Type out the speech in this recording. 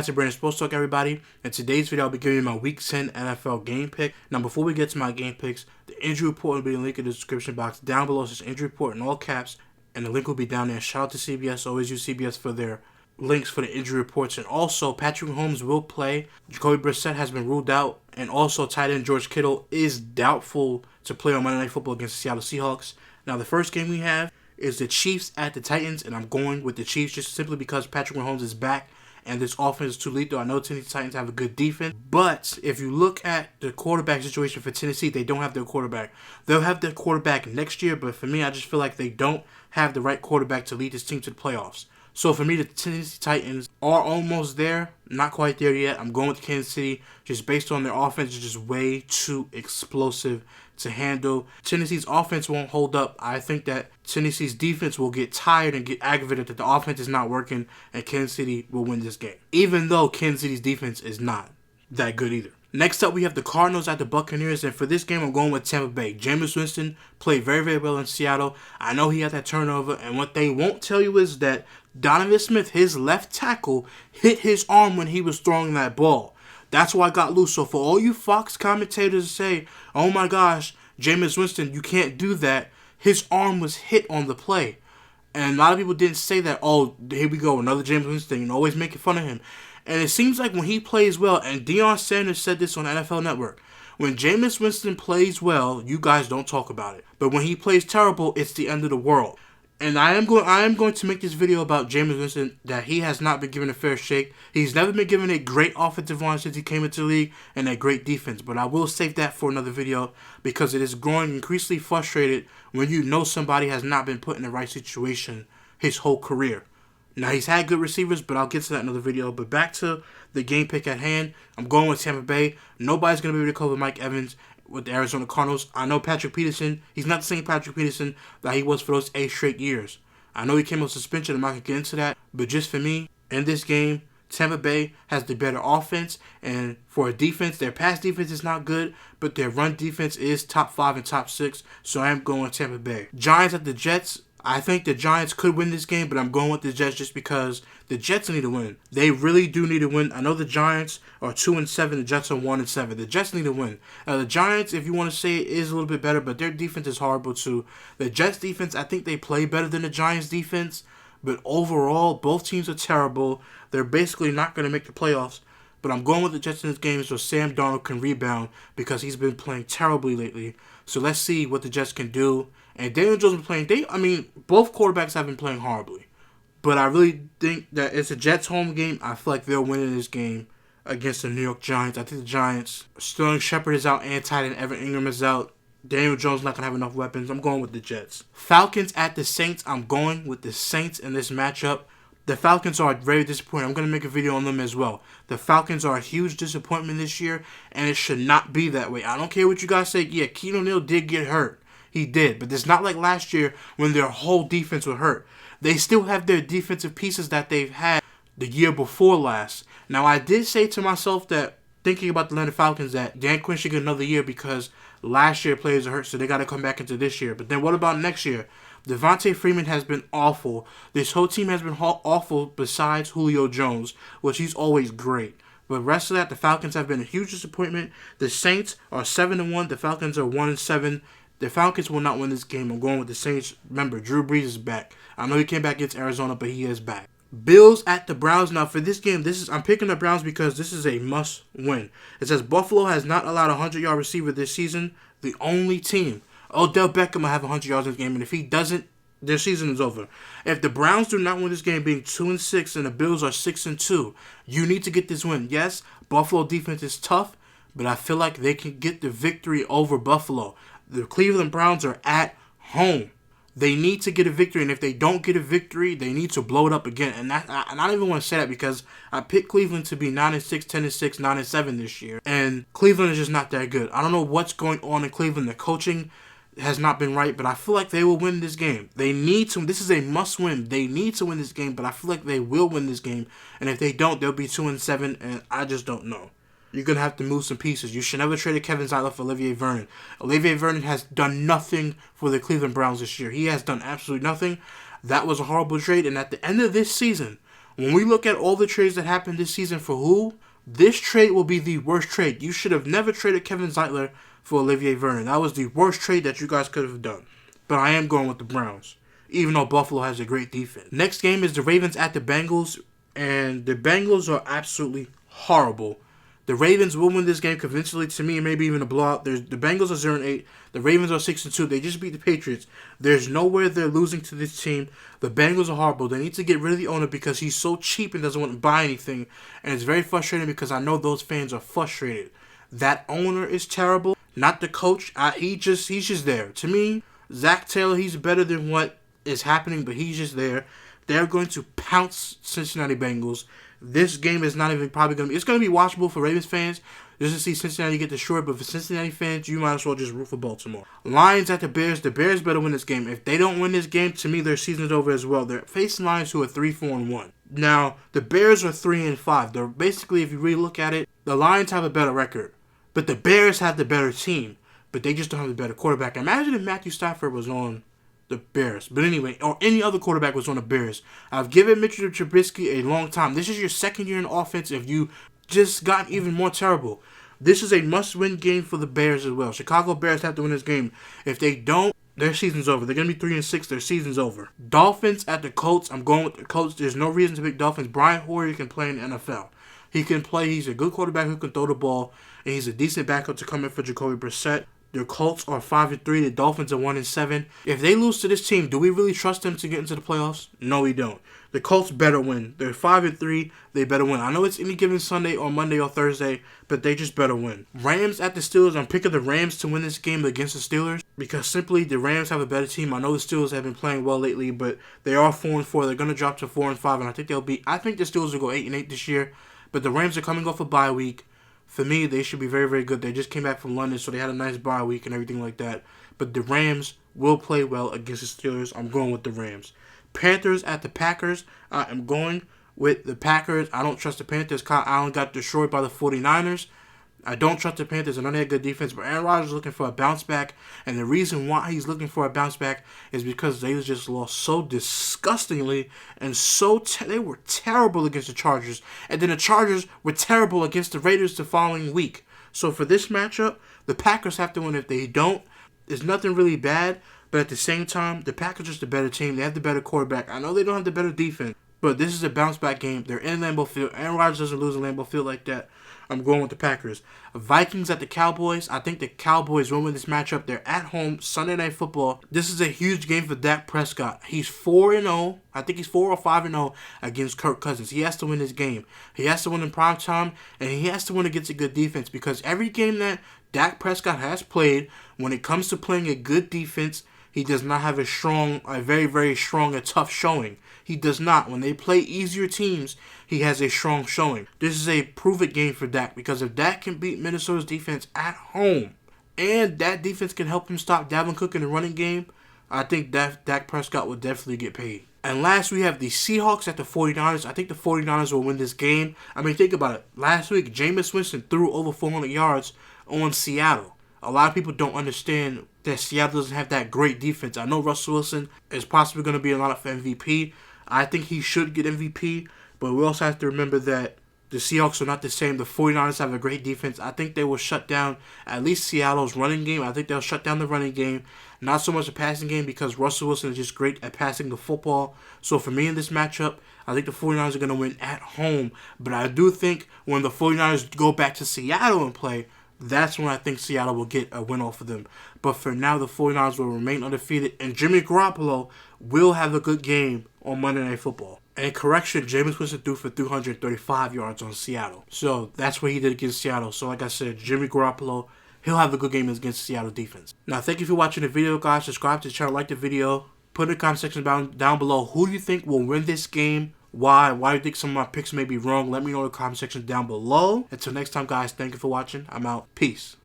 Patrick Brandon Sports Talk, everybody. In today's video, I'll be giving you my Week 10 NFL game pick. Now, before we get to my game picks, the injury report will be linked in the description box down below. It says injury report in all caps, and the link will be down there. Shout out to CBS. Always use CBS for their links for the injury reports. And also, Patrick Mahomes will play. Jacoby Brissett has been ruled out. And also, tight end George Kittle is doubtful to play on Monday Night Football against the Seattle Seahawks. Now, the first game we have is the Chiefs at the Titans, and I'm going with the Chiefs just simply because Patrick Mahomes is back. And this offense is too lethal. I know Tennessee Titans have a good defense, but if you look at the quarterback situation for Tennessee, they don't have their quarterback. They'll have their quarterback next year, but for me, I just feel like they don't have the right quarterback to lead this team to the playoffs. So for me, the Tennessee Titans are almost there. Not quite there yet. I'm going with Kansas City just based on their offense is just way too explosive to handle. Tennessee's offense won't hold up. I think that Tennessee's defense will get tired and get aggravated that the offense is not working, and Kansas City will win this game. Even though Kansas City's defense is not that good either. Next up, we have the Cardinals at the Buccaneers, and for this game, I'm going with Tampa Bay. Jameis Winston played very, very well in Seattle. I know he had that turnover, and what they won't tell you is that Donovan Smith, his left tackle, hit his arm when he was throwing that ball. That's why I got loose. So for all you Fox commentators say, oh my gosh, Jameis Winston, you can't do that, his arm was hit on the play. And a lot of people didn't say that, oh, here we go, another Jameis Winston, and always making fun of him. And it seems like when he plays well, and Deion Sanders said this on NFL Network, when Jameis Winston plays well, you guys don't talk about it. But when he plays terrible, it's the end of the world. And I am going to make this video about Jameis Winston that he has not been given a fair shake. He's never been given a great offensive line since he came into the league and a great defense. But I will save that for another video because it is growing increasingly frustrated when you know somebody has not been put in the right situation his whole career. Now, he's had good receivers, but I'll get to that in another video. But back to the game pick at hand. I'm going with Tampa Bay. Nobody's going to be able to cover Mike Evans with the Arizona Cardinals. I know Patrick Peterson, he's not the same Patrick Peterson that he was for those 8 straight years. I know he came off suspension, I'm not going to get into that. But just for me, in this game, Tampa Bay has the better offense. And for a defense, their pass defense is not good, but their run defense is top 5 and top 6. So I am going with Tampa Bay. Giants at the Jets. I think the Giants could win this game, but I'm going with the Jets just because the Jets need to win. They really do need to win. I know the Giants are 2-7, the Jets are 1-7. The Jets need to win. The Giants, if you want to say it, is a little bit better, but their defense is horrible too. The Jets defense, I think they play better than the Giants defense, but overall, both teams are terrible. They're basically not going to make the playoffs. But I'm going with the Jets in this game so Sam Darnold can rebound because he's been playing terribly lately. So let's see what the Jets can do. And Daniel Jones been playing. Both quarterbacks have been playing horribly. But I really think that it's a Jets home game. I feel like they'll win in this game against the New York Giants. I think the Giants, Sterling Shepard is out and tight end Evan Ingram is out. Daniel Jones not going to have enough weapons. I'm going with the Jets. Falcons at the Saints. I'm going with the Saints in this matchup. The Falcons are very disappointing. I'm going to make a video on them as well. The Falcons are a huge disappointment this year, and it should not be that way. I don't care what you guys say. Yeah, Keenan O'Neal did get hurt. He did, but it's not like last year when their whole defense was hurt. They still have their defensive pieces that they've had the year before last. Now, I did say to myself that, thinking about the Atlanta Falcons, that Dan Quinn should get another year because last year players are hurt, so they got to come back into this year. But then what about next year? Devontae Freeman has been awful. This whole team has been awful besides Julio Jones, which he's always great. But the rest of that, the Falcons have been a huge disappointment. The Saints are 7-1. The Falcons are 1-7. The Falcons will not win this game. I'm going with the Saints. Remember, Drew Brees is back. I know he came back against Arizona, but he is back. Bills at the Browns. Now, for this game, I'm picking the Browns because this is a must-win. It says Buffalo has not allowed a 100-yard receiver this season. The only team. Odell Beckham will have 100 yards in this game, and if he doesn't, their season is over. If the Browns do not win this game, being 2-6, and the Bills are 6-2, you need to get this win. Yes, Buffalo defense is tough, but I feel like they can get the victory over Buffalo. The Cleveland Browns are at home. They need to get a victory, and if they don't get a victory, they need to blow it up again. And I don't even want to say that because I picked Cleveland to be 9-6, 10-6, 9-7 this year, and Cleveland is just not that good. I don't know what's going on in Cleveland. The coaching has not been right, but I feel like they will win this game. They need to. This is a must-win. They need to win this game, but I feel like they will win this game. And if they don't, they'll be 2-7, and I just don't know. You're going to have to move some pieces. You should never trade a Kevin Zeitler for Olivier Vernon. Olivier Vernon has done nothing for the Cleveland Browns this year. He has done absolutely nothing. That was a horrible trade, and at the end of this season, When we look at all the trades that happened this season for who, this trade will be the worst trade. You should have never traded Kevin Zeitler for Olivier Vernon. That was the worst trade that you guys could have done. But I am going with the Browns, even though Buffalo has a great defense. Next game is the Ravens at the Bengals, and the Bengals are absolutely horrible. The Ravens will win this game convincingly, to me, maybe even a blowout. The Bengals are 0-8. The Ravens are 6-2. They just beat the Patriots. There's nowhere they're losing to this team. The Bengals are horrible. They need to get rid of the owner because he's so cheap and doesn't want to buy anything. And it's very frustrating because I know those fans are frustrated. That owner is terrible. Not the coach. He's just there. To me, Zach Taylor, he's better than what is happening, but he's just there. They're going to pounce Cincinnati Bengals. This game is not even probably going to be... It's going to be watchable for Ravens fans just to see Cincinnati get destroyed. But for Cincinnati fans, you might as well just root for Baltimore. Lions at the Bears. The Bears better win this game. If they don't win this game, to me, their season is over as well. They're facing Lions who are 3-4-1. Now, the Bears are 3-5. They're basically, if you really look at it, the Lions have a better record. But the Bears have the better team. But they just don't have the better quarterback. Imagine if Matthew Stafford was on the Bears. But anyway, or any other quarterback was on the Bears. I've given Mitchell Trubisky a long time. This is your second year in offense if you just got even more terrible. This is a must-win game for the Bears as well. Chicago Bears have to win this game. If they don't, their season's over. They're going to be 3-6. Their season's over. Dolphins at the Colts. I'm going with the Colts. There's no reason to pick Dolphins. Brian Hoyer can play in the NFL. He can play. He's a good quarterback who can throw the ball. And he's a decent backup to come in for Jacoby Brissett. The Colts are 5-3. The Dolphins are 1-7. If they lose to this team, do we really trust them to get into the playoffs? No, we don't. The Colts better win. They're 5-3. They better win. I know it's any given Sunday or Monday or Thursday, but they just better win. Rams at the Steelers. I'm picking the Rams to win this game against the Steelers because simply the Rams have a better team. I know the Steelers have been playing well lately, but they are 4-4. They're going to drop to 4-5, and I think I think the Steelers will go 8-8 this year. But the Rams are coming off a bye week. For me, they should be very, very good. They just came back from London, so they had a nice bye week and everything like that. But the Rams will play well against the Steelers. I'm going with the Rams. Panthers at the Packers. I am going with the Packers. I don't trust the Panthers. Kyle Allen got destroyed by the 49ers. I don't trust the Panthers. I know they had good defense, but Aaron Rodgers is looking for a bounce back. And the reason why he's looking for a bounce back is because they just lost so disgustingly and they were terrible against the Chargers. And then the Chargers were terrible against the Raiders the following week. So for this matchup, the Packers have to win. If they don't, there's nothing really bad. But at the same time, the Packers are just the better team. They have the better quarterback. I know they don't have the better defense, but this is a bounce back game. They're in Lambeau Field. Aaron Rodgers doesn't lose in Lambeau Field like that. I'm going with the Packers. Vikings at the Cowboys. I think the Cowboys will win this matchup. They're at home, Sunday Night Football. This is a huge game for Dak Prescott. He's 4-0. I think he's 4 or 5-0 against Kirk Cousins. He has to win this game. He has to win in prime time, and he has to win against a good defense because every game that Dak Prescott has played, when it comes to playing a good defense, he does not have a very, very strong and tough showing. He does not. When they play easier teams, he has a strong showing. This is a prove-it game for Dak because if Dak can beat Minnesota's defense at home and that defense can help him stop Dalvin Cook in the running game, I think Dak Prescott will definitely get paid. And last, we have the Seahawks at the 49ers. I think the 49ers will win this game. I mean, think about it. Last week, Jameis Winston threw over 400 yards on Seattle. A lot of people don't understand that Seattle doesn't have that great defense. I know Russell Wilson is possibly going to be a lot for MVP. I think he should get MVP, but we also have to remember that the Seahawks are not the same. The 49ers have a great defense. I think they will shut down at least Seattle's running game. I think they'll shut down the running game. Not so much the passing game because Russell Wilson is just great at passing the football. So for me in this matchup, I think the 49ers are going to win at home. But I do think when the 49ers go back to Seattle and play, that's when I think Seattle will get a win off of them. But for now, the 49ers will remain undefeated, and Jimmy Garoppolo will have a good game on Monday Night Football. And correction, Jameis Winston threw for 335 yards on Seattle. So that's what he did against Seattle. So like I said, Jimmy Garoppolo, he'll have a good game against Seattle defense. Now, thank you for watching the video, guys. Subscribe to the channel, like the video. Put in the comment section down below who do you think will win this game. Why do you think some of my picks may be wrong? Let me know in the comment section down below. Until next time, guys, thank you for watching. I'm out. Peace.